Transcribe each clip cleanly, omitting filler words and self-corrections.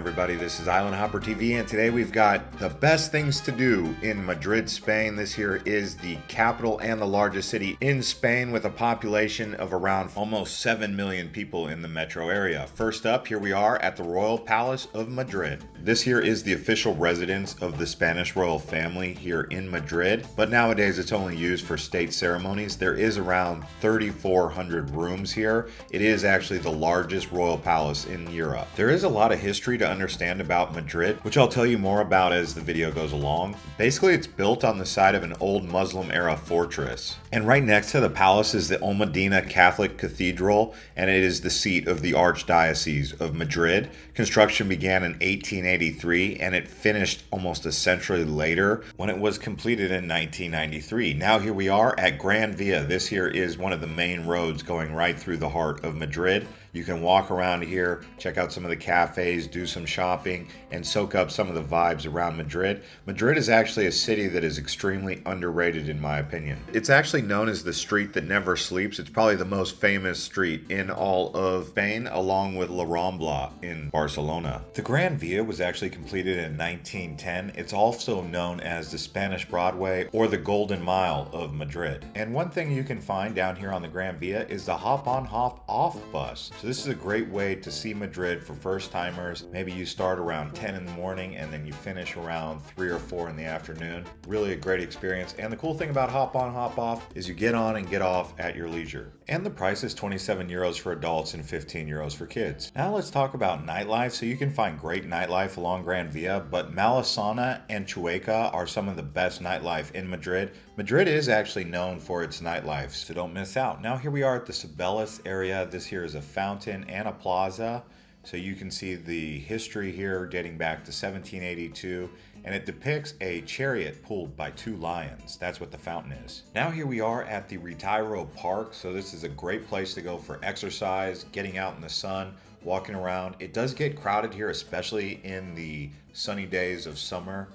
everybody? This is Island Hopper TV, and today we've got the best things to do in Madrid, Spain. This here is the capital and the largest city in Spain, with a population of around almost 7 million people in the metro area. First up, here we are at the Royal Palace of Madrid. This here is the official residence of the Spanish royal family here in Madrid, but nowadays it's only used for state ceremonies. There is around 3,400 rooms here. It is actually the largest royal palace in Europe. There is a lot of history to understand about Madrid, which I'll tell you more about as the video goes along. Basically, it's built on the side of an old Muslim era fortress. And right next to the palace is the Almudena Cathedral, and it is the seat of the Archdiocese of Madrid. Construction began in 1883, and it finished almost a century later when it was completed in 1993. Now here we are at Gran Via. This here is one of the main roads going right through the heart of Madrid. You can walk around here, check out some of the cafes, do some shopping, and soak up some of the vibes around Madrid. Madrid is actually a city that is extremely underrated in my opinion. It's actually known as the street that never sleeps. It's probably the most famous street in all of Spain, along with La Rambla in Barcelona. The Gran Via was actually completed in 1910. It's also known as the Spanish Broadway or the Golden Mile of Madrid. And one thing you can find down here on the Gran Via is the hop on hop off bus. So this is a great way to see Madrid for first timers. Maybe you start around 10 in the morning and then you finish around 3 or 4 in the afternoon. Really a great experience. And the cool thing about hop on hop off is you get on and get off at your leisure. And the price is 27 euros for adults and 15 euros for kids. Now let's talk about nightlife. So you can find great nightlife along Gran Via, but Malesana and Chueca are some of the best nightlife in Madrid. Madrid is actually known for its nightlife, so don't miss out. Now here we are at the Cibeles area. This here is a fountain and a plaza. So you can see the history here dating back to 1782, and it depicts a chariot pulled by 2 lions. That's what the fountain is. Now here we are at the Retiro Park. So this is a great place to go for exercise, getting out in the sun, walking around. It does get crowded here, especially in the sunny days of summer.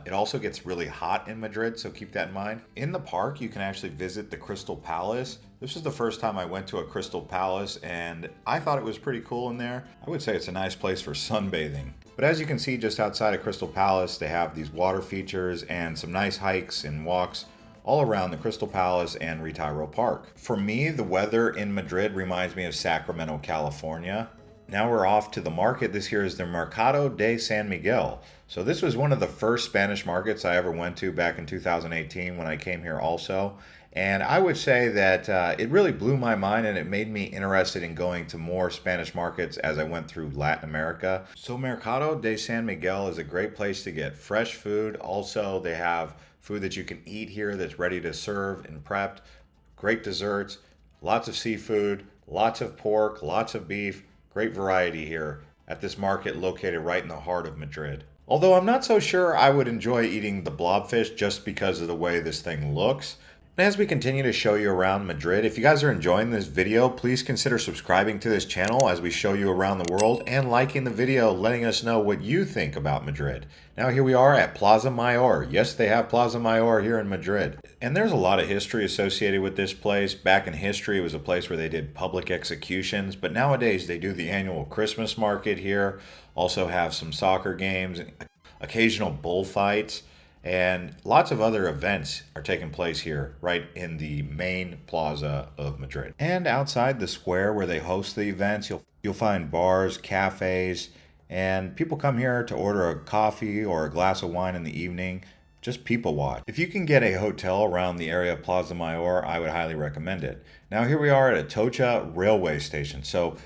It also gets really hot in Madrid, so keep that in mind. In the park, you can actually visit the Crystal Palace. This is the first time I went to a Crystal Palace, and I thought it was pretty cool in there. I would say it's a nice place for sunbathing. But as you can see, just outside of Crystal Palace, they have these water features and some nice hikes and walks all around the Crystal Palace and Retiro Park. For me, the weather in Madrid reminds me of Sacramento, California. Now we're off to the market. This here is the Mercado De San Miguel. So this was one of the first Spanish markets I ever went to back in 2018 when I came here also. And I would say that it really blew my mind, and it made me interested in going to more Spanish markets as I went through Latin America. So Mercado de San Miguel is a great place to get fresh food. Also, they have food that you can eat here that's ready to serve and prepped. Great desserts, lots of seafood, lots of pork, lots of beef. Great variety here at this market located right in the heart of Madrid. Although I'm not so sure I would enjoy eating the blobfish just because of the way this thing looks. And as we continue to show you around Madrid, if you guys are enjoying this video, please consider subscribing to this channel as we show you around the world, and liking the video, letting us know what you think about Madrid. Now here we are at Plaza Mayor. Yes, they have Plaza Mayor here in Madrid. And there's a lot of history associated with this place. Back in history, it was a place where they did public executions, but nowadays they do the annual Christmas market here, also have some soccer games, occasional bullfights, and lots of other events are taking place here right in the main plaza of Madrid. And outside the square where they host the events, you'll find bars, cafes, and people come here to order a coffee or a glass of wine in the evening. Just people watch. If you can get a hotel around the area of Plaza Mayor, I would highly recommend it. Now here we are at Atocha railway station. So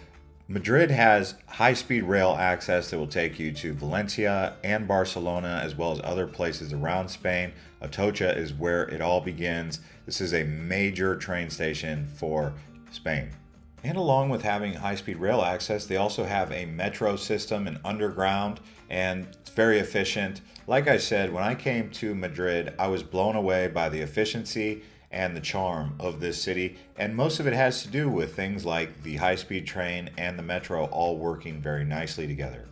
Madrid has high-speed rail access that will take you to Valencia and Barcelona, as well as other places around Spain. Atocha is where it all begins. This is a major train station for Spain. And along with having high-speed rail access, they also have a metro system and underground, and it's very efficient. Like I said, when I came to Madrid, I was blown away by the efficiency and the charm of this city, and most of it has to do with things like the high-speed train and the metro all working very nicely together.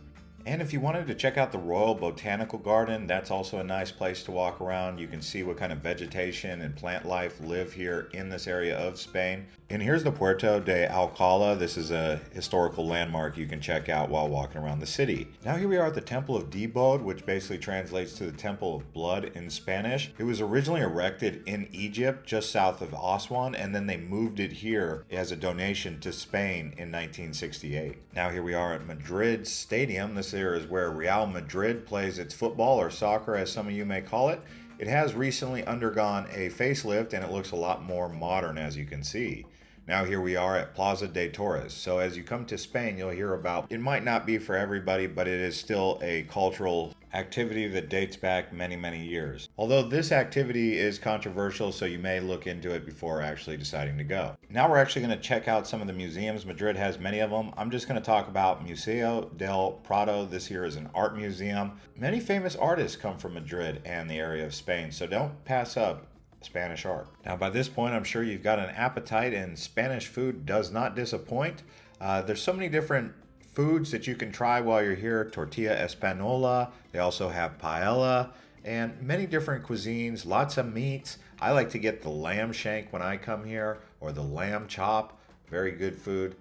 And if you wanted to check out the Royal Botanical Garden, that's also a nice place to walk around. You can see what kind of vegetation and plant life live here in this area of Spain. And here's the Puerta De Alcala. This is a historical landmark you can check out while walking around the city. Now here we are at the Temple of Debod, which basically translates to the Temple of Blood in Spanish. It was originally erected in Egypt, just south of Aswan, and then they moved it here as a donation to Spain in 1968. Now here we are at Madrid Stadium. This here is where Real Madrid plays its football, or soccer as some of you may call it. It has recently undergone a facelift and it looks a lot more modern, as you can see. Now here we are at Plaza De Torres. So as you come to Spain, you'll hear about, it might not be for everybody, but it is still a cultural activity that dates back many, many years. Although this activity is controversial, so you may look into it before actually deciding to go. Now we're actually going to check out some of the museums. Madrid has many of them. I'm just going to talk about Museo del Prado. This here is an art museum. Many famous artists come from Madrid and the area of Spain, so don't pass up Spanish art. Now by this point, I'm sure you've got an appetite, and Spanish food does not disappoint. There's so many different foods that you can try while you're here. Tortilla española, they also have paella, and many different cuisines, lots of meats. I like to get the lamb shank when I come here, or the lamb chop, very good food.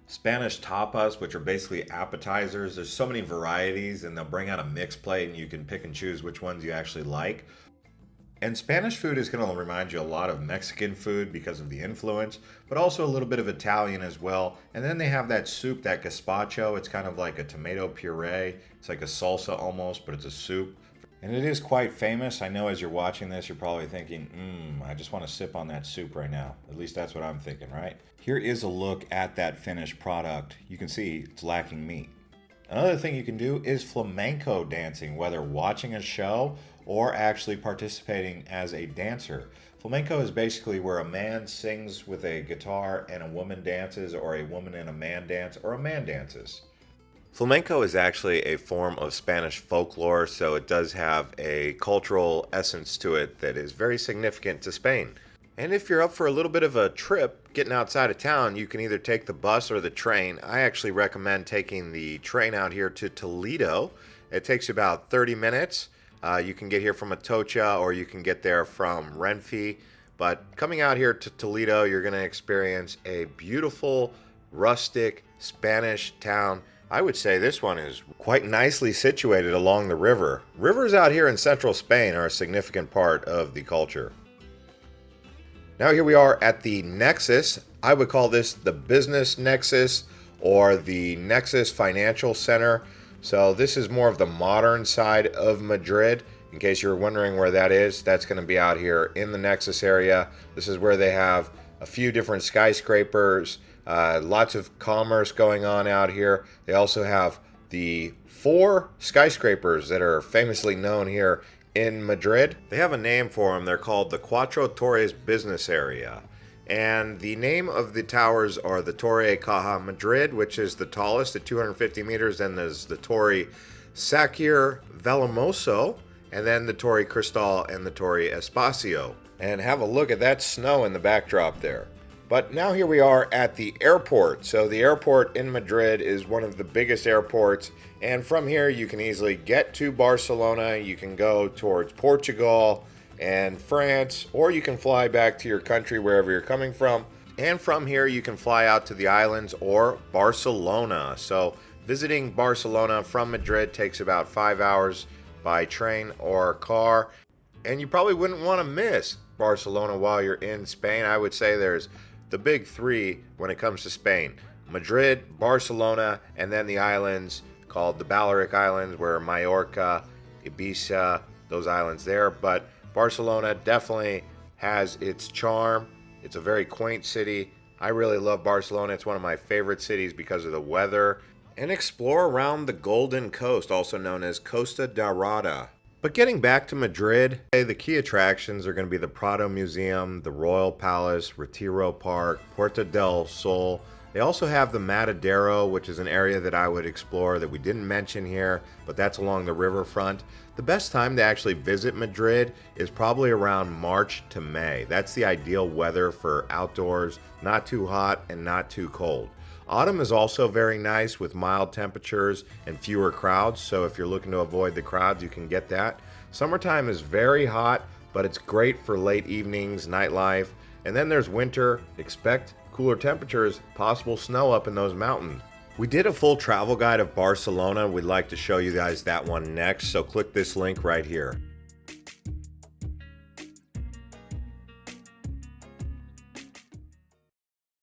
Spanish tapas, which are basically appetizers. There's so many varieties, and they'll bring out a mixed plate and you can pick and choose which ones you actually like. And Spanish food is going to remind you a lot of Mexican food because of the influence, but also a little bit of Italian as well. And then they have that soup, that Gazpacho. It's kind of like a tomato puree. It's like a salsa almost, but it's a soup. And it is quite famous. I know as you're watching this, you're probably thinking, I just want to sip on that soup right now. At least that's what I'm thinking, right? Here is a look at that finished product. You can see it's lacking meat. Another thing you can do is flamenco dancing, whether watching a show or actually participating as a dancer. Flamenco is basically where a man sings with a guitar and a woman dances, or a woman and a man dance, or a man dances. Flamenco is actually a form of Spanish folklore, so it does have a cultural essence to it that is very significant to Spain. And if you're up for a little bit of a trip, getting outside of town, you can either take the bus or the train. I actually recommend taking the train out here to Toledo. It takes about 30 minutes. You can get here from Atocha, or you can get there from Renfe. But coming out here to Toledo, you're going to experience a beautiful, rustic Spanish town. I would say this one is quite nicely situated along the river. Rivers out here in central Spain are a significant part of the culture. Now here we are at the Nexus. I would call this the Business Nexus, or the Nexus Financial Center. So this is more of the modern side of Madrid. In case you're wondering where that is, that's going to be out here in the Nexus area. This is where they have a few different skyscrapers, lots of commerce going on out here. They also have the 4 skyscrapers that are famously known here in Madrid. They have a name for them. They're called the Cuatro Torres Business Area. And the name of the towers are the Torre Caja Madrid, which is the tallest at 250 meters. Then there's the Torre Sakir Vallemoso, and then the Torre Cristal and the Torre Espacio. And have a look at that snow in the backdrop there. But now here we are at the airport. So the airport in Madrid is one of the biggest airports. And from here you can easily get to Barcelona. You can go towards Portugal and France, or you can fly back to your country wherever you're coming from. And from here you can fly out to the islands or Barcelona. So visiting Barcelona from Madrid takes about 5 hours by train or car. And you probably wouldn't want to miss Barcelona while you're in Spain. I would say there's the big 3 when it comes to Spain: Madrid, Barcelona, and then the islands called the Balearic Islands, where Mallorca, Ibiza, those islands there. But Barcelona definitely has its charm. It's a very quaint city. I really love Barcelona. It's one of my favorite cities because of the weather. And explore around the Golden Coast, also known as Costa Dorada. But getting back to Madrid, the key attractions are going to be the Prado Museum, the Royal Palace, Retiro Park, Puerta del Sol. They also have the Matadero, which is an area that I would explore that we didn't mention here, but that's along the riverfront. The best time to actually visit Madrid is probably around March to May. That's the ideal weather for outdoors, not too hot and not too cold. Autumn is also very nice with mild temperatures and fewer crowds, so if you're looking to avoid the crowds, you can get that. Summertime is very hot, but it's great for late evenings, nightlife. And then there's winter. Expect cooler temperatures, possible snow up in those mountains. We did a full travel guide of Barcelona. We'd like to show you guys that one next, so click this link right here.